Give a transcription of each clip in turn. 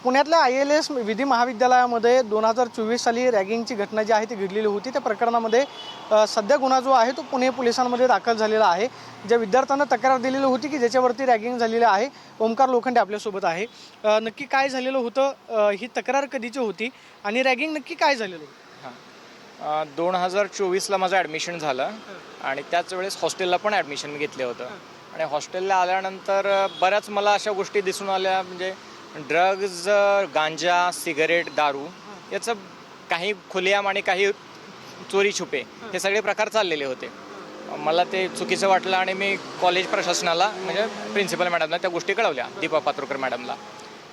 पुण्यातल्या ILS विधी महाविद्यालयामध्ये 2024 साली रॅगिंगची घटना जी आहे ती घडलेली होती। त्या प्रकरणामध्ये सध्या गुन्हा जो आहे तो पुणे पोलिसांमध्ये दाखल झालेला आहे। ज्या विद्यार्थ्यांना तक्रार दिलेली होती की ज्याच्यावरती रॅगिंग झालेली आहे, ओमकार लोखंडे आपल्यासोबत आहे। नक्की काय झालेलं होतं, ही तक्रार कधीची होती आणि रॅगिंग नक्की काय झालेलं होतं? 2024ला माझं ॲडमिशन झालं आणि त्याच वेळेस हॉस्टेलला पण ॲडमिशन घेतलं होतं आणि हॉस्टेलला आल्यानंतर बऱ्याच मला अशा गोष्टी दिसून आल्या, म्हणजे ड्रग्ज, गांजा, सिगारेट, दारू याचं काही खुलेआम आणि काही चोरी छुपे हे सगळे प्रकार चाललेले होते। मला ते चुकीचं वाटलं आणि मी कॉलेज प्रशासनाला म्हणजे प्रिन्सिपल मॅडमला त्या गोष्टी कळवल्या, दीपा पात्रोकर मॅडमला,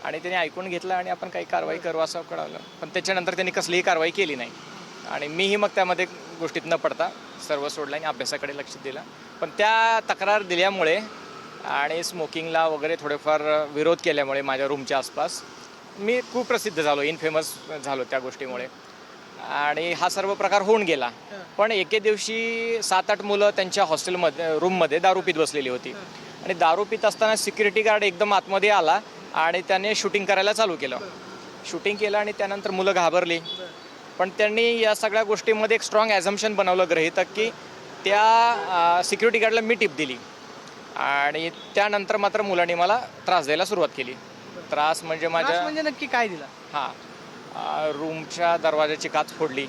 आणि त्यांनी ऐकून घेतलं आणि आपण काही कारवाई करू असं कळवलं। पण त्याच्यानंतर त्यांनी कसलीही कारवाई केली नाही आणि मीही मग त्यामध्ये गोष्टीत न पडता सर्व सोडलं आणि अभ्यासाकडे लक्ष दिलं। पण त्या तक्रार दिल्यामुळे आणि स्मोकिंगला वगैरे थोडेफार विरोध केल्यामुळे माझ्या रूमच्या आसपास मी खूप प्रसिद्ध झालो, इनफेमस झालो त्या गोष्टीमुळे, आणि हा सर्व प्रकार होऊन गेला। पण एके दिवशी 7-8 मुलं त्यांच्या हॉस्टेलमध्ये रूममध्ये दारू पीत बसलेली होती आणि दारू पीत असताना सिक्युरिटी गार्ड एकदम आतमध्ये आला आणि त्याने शूटिंग करायला चालू केलं। शूटिंग केलं आणि त्यानंतर मुलं घाबरली, पण त्यांनी या सगळ्या गोष्टीमध्ये एक स्ट्रॉंग ॲझम्पशन बनवलं गृहीतक की त्या सिक्युरिटी गार्डला मी टिप दिली आणि त्यानंतर मात्र मुलांनी मला त्रास द्यायला सुरुवात केली। त्रास म्हणजे म्हणजे नक्की काय दिला? रूमच्या दरवाजाची काच फोडली,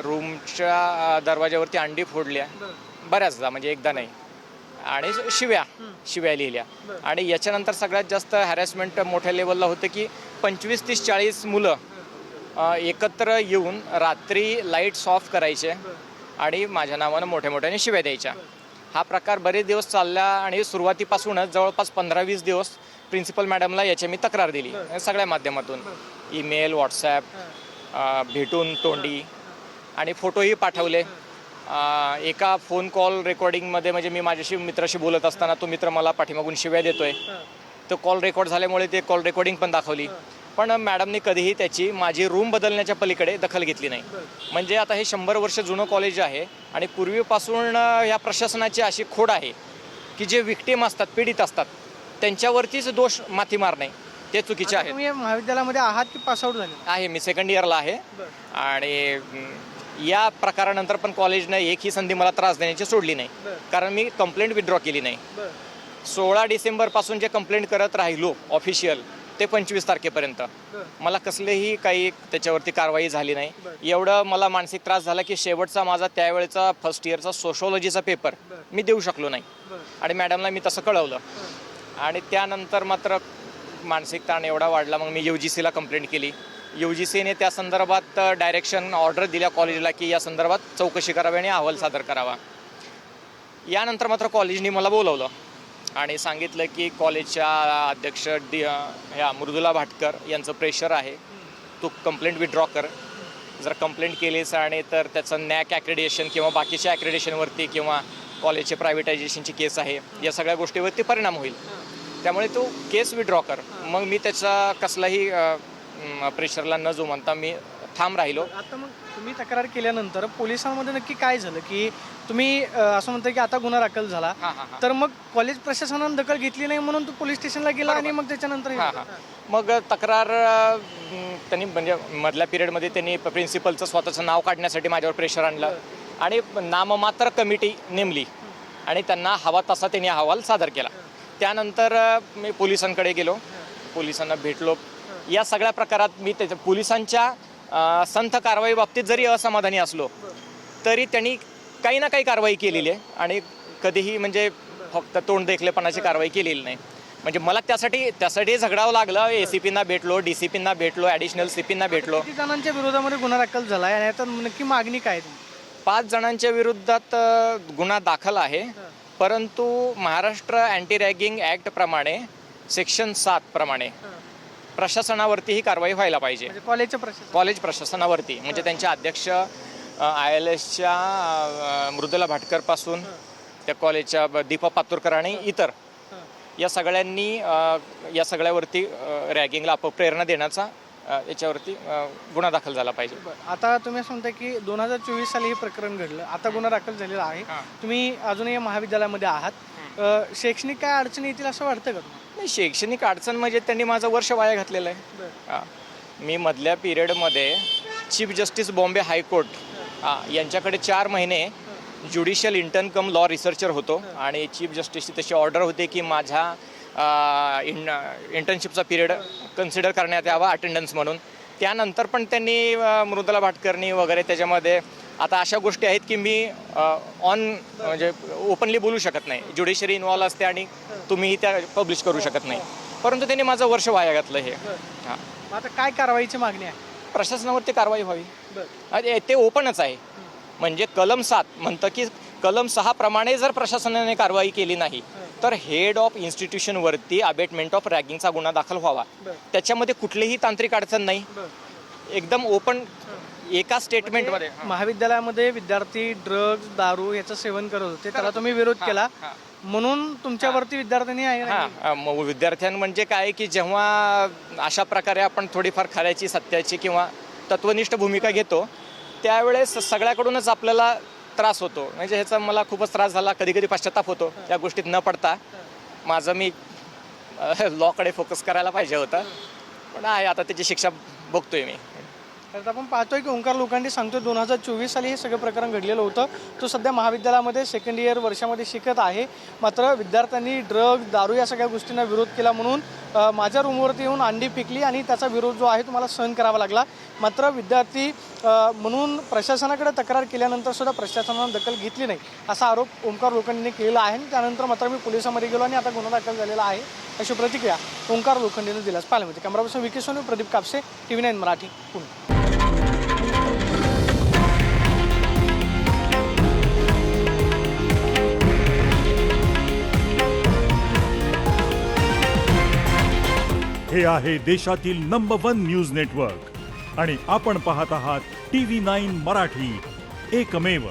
रूमच्या दरवाजावरती अंडी फोडल्या बऱ्याचदा, म्हणजे एकदा नाही, आणि शिव्या लिहिल्या। आणि याच्यानंतर सगळ्यात जास्त हॅरॅसमेंट मोठ्या लेवलला होतं की 25, 30, 40 मुलं एकत्र येऊन रात्री लाईट्स ऑफ करायचे आणि माझ्या नावानं मोठ्याने शिव्या द्यायच्या। हा प्रकार बरेच दिवस चालला आणि सुरुवातीपासूनच जवळपास 15-20 दिवस प्रिन्सिपल मॅडमला याची मी तक्रार दिली सगळ्या माध्यमातून, ईमेल, व्हॉट्सॲप, भेटून तोंडी, आणि फोटोही पाठवले। एका फोन कॉल रेकॉर्डिंगमध्ये म्हणजे मी माझ्याशी मित्राशी बोलत असताना तो मित्र मला पाठीमागून शिव्या देतोय, तो कॉल रेकॉर्ड झाल्यामुळे ते कॉल रेकॉर्डिंग पण दाखवली। पण मॅडमने कधीही त्याची माझी रूम बदलण्याच्या पलीकडे दखल घेतली नाही। म्हणजे आता हे 100 वर्ष जुनं कॉलेज आहे आणि पूर्वीपासून या प्रशासनाची अशी खोड आहे की जे विक्टिम असतात, पीडित असतात, त्यांच्यावरतीच दोष माथी मारणे ते चुकीचे आहे। तुम्ही महाविद्यालयामध्ये आहात की पासआउट झाले? आहे, मी सेकंड इयरला आहे आणि या प्रकारानंतर पण कॉलेजनं एकही संधी मला त्रास देण्याची सोडली नाही, कारण मी कंप्लेंट विथड्रॉ केली नाही। 16 डिसेंबरपासून जे कंप्लेंट करत राहिलो ऑफिशियल ते 25 तारखेपर्यंत मला कसलेही काही त्याच्यावरती कारवाई झाली नाही। एवढं मला मानसिक त्रास झाला की शेवटचा माझा त्यावेळेचा फर्स्ट इयरचा सोशॉलॉजीचा पेपर मी देऊ शकलो नाही आणि मॅडमला मी तसं कळवलं। आणि त्यानंतर मात्र मानसिक ताण एवढा वाढला, मग मी UGCला कंप्लेंट केली। UGCने त्या संदर्भात डायरेक्शन ऑर्डर दिल्या कॉलेजला की या संदर्भात चौकशी करावी आणि अहवाल सादर करावा। यानंतर मात्र कॉलेजने मला बोलवलं आणि सांगितलं की कॉलेजच्या अध्यक्ष ह्या मृदुला भाटकर यांचं प्रेशर आहे, तू कंप्लेंट विथड्रॉ कर। जर कंप्लेंट केलीस आणि तर त्याचं नॅक ॲक्रेडिटेशन किंवा बाकीच्या ॲक्रेडिटेशनवरती किंवा कॉलेजचे प्रायव्हेटायझेशनची केस आहे, या सगळ्या गोष्टीवरती परिणाम होईल, त्यामुळे तू केस विथड्रॉ कर। मग मी त्याचा कसलाही प्रेशरला न जुमानता मी ठाम राहिलो। आता मग तुम्ही तक्रार केल्यानंतर पोलिसांमध्ये नक्की काय झालं की तुम्ही असं म्हणता की आता गुन्हा दाखल झाला, तर मग कॉलेज प्रशासनाने दखल घेतली नाही म्हणून तू पोलीस स्टेशनला गेला आणि मग त्याच्यानंतर मग तक्रार त्यांनी म्हणजे मधल्या पिरियडमध्ये त्यांनी प्रिन्सिपलचं स्वतःचं नाव काढण्यासाठी माझ्यावर प्रेशर आणलं आणि नाममात्र कमिटी नेमली आणि त्यांना हवा तसा त्यांनी अहवाल सादर केला। त्यानंतर मी पोलिसांकडे गेलो, पोलिसांना भेटलो। या सगळ्या प्रकारात मी त्याच्या पोलिसांच्या संथ कारवाई बाबतीत जरी असमाधानी असलो तरी त्यांनी काही ना काही कारवाई केलेली आहे आणि कधीही म्हणजे फक्त तोंड देखलेपणाची कारवाई केलेली नाही। म्हणजे मला त्यासाठी झगडावं लागलं। ACPना भेटलो, DCPना भेटलो, ॲडिशनल CPना भेटलो। किती जणांच्या विरोधामध्ये गुन्हा दाखल झाला आहे आणि आता नक्की मागणी काय? 5 जणांच्या विरोधात गुन्हा दाखल आहे, परंतु महाराष्ट्र अँटी रॅगिंग ॲक्ट प्रमाणे सेक्शन 7 प्रमाणे प्रशासनावरती ही कारवाई व्हायला पाहिजे, कॉलेज प्रशासनावरती। म्हणजे त्यांचे अध्यक्ष ILSच्या मृदुला भाटकरपासून त्या कॉलेजच्या दीपा पात्रोकर आणि इतर या सगळ्यांनी या सगळ्यावरती रॅगिंगला अपप्रेरणा देण्याचा याच्यावरती गुन्हा दाखल झाला पाहिजे. आता तुम्ही असं म्हणता की 2024 साली हे प्रकरण घडलं, आता गुन्हा दाखल झालेला आहे, तुम्ही अजूनही महाविद्यालयामध्ये आहात, शैक्षणिक काय अडचणी येतील असं वाटतं का तुम्हाला? नाही, शैक्षणिक अडचण म्हणजे त्यांनी माझं वर्ष वाया घातलेलं आहे. मी मधल्या पिरियडमध्ये चीफ जस्टिस बॉम्बे हायकोर्ट यांच्याकडे 4 महिने ज्युडिशियल इंटर्न कम लॉ रिसर्चर होतो आणि चीफ जस्टिसची तशी ऑर्डर होते की माझ्या इंटर्नशिपचा पिरियड कन्सिडर करण्यात यावा अटेंडन्स म्हणून. त्यानंतर पण त्यांनी मृदुला भाटकर्णी वगैरे त्याच्यामध्ये आता अशा गोष्टी आहेत की मी म्हणजे ओपनली बोलू शकत नाही, ज्युडिशरी इन्व्हॉल्व असते आणि तुम्हीही त्या पब्लिश करू शकत नाही, परंतु त्यांनी माझं वर्ष वाया घातलं हे. हां, आता काय कारवाईची मागणी आहे? प्रशासनावरती कारवाई व्हावी. ते ओपनच आहे. म्हणजे कलम 7 म्हणतं की कलम 6 प्रमाणे जर प्रशासनाने कारवाई केली नाही तर हेड ऑफ इन्स्टिट्यूशनवरती अबेटमेंट ऑफ रॅगिंगचा गुन्हा दाखल व्हावा. त्याच्यामध्ये कुठलीही तांत्रिक अडचण नाही, एकदम ओपन एका स्टेटमेंटमध्ये. महाविद्यालयामध्ये विद्यार्थी ड्रग्ज दारू याचं सेवन करत होते, त्याला तुम्ही विरोध केला म्हणून तुमच्यावरती विद्यार्थ्यांनी विद्यार्थ्यां म्हणजे काय की जेव्हा अशा प्रकारे आपण थोडीफार खऱ्याची सत्याची किंवा तत्वनिष्ठ भूमिका घेतो त्यावेळेस सगळ्याकडूनच आपल्याला त्रास होतो. म्हणजे ह्याचा मला खूपच त्रास झाला, कधी कधी पश्चाताप होतो. या गोष्टीत न पडता माझं मी लॉकडे फोकस करायला पाहिजे होतं, पण आहे आता त्याची शिक्षा बघतोय मी. तर आपण पाहतोय की ओंकार लोखंडे सांगतोय 2024 साली हे सगळं प्रकरण घडलेलं होतं. तो सध्या महाविद्यालयामध्ये सेकंड इयर वर्षामध्ये शिकत आहे. मात्र विद्यार्थ्यांनी ड्रग दारू या सगळ्या गोष्टींना विरोध केला म्हणून माझ्या रूमवरती येऊन अंडी फेकली आणि त्याचा विरोध जो आहे तो मला सहन करावा लागला. मात्र विद्यार्थी म्हणून प्रशासनाकडे तक्रार केल्यानंतर सुद्धा प्रशासनानं दखल घेतली नाही असा आरोप ओंकार लोखंडेने केलेला आहे. त्यानंतर मात्र मी पोलिसांमध्ये गेलो आणि आता गुन्हा दाखल झालेला आहे अशी प्रतिक्रिया ओंकार लोखंडेने दिल्यास पाहायला मिळते. Camera person Vicky Sonu, Pradeep Kapse, TV9 Marathi, Pune. हे आहे देशातील नंबर 1 न्यूज नेटवर्क आणि आपण पाहत आहात TV9 मराठी, एकमेव.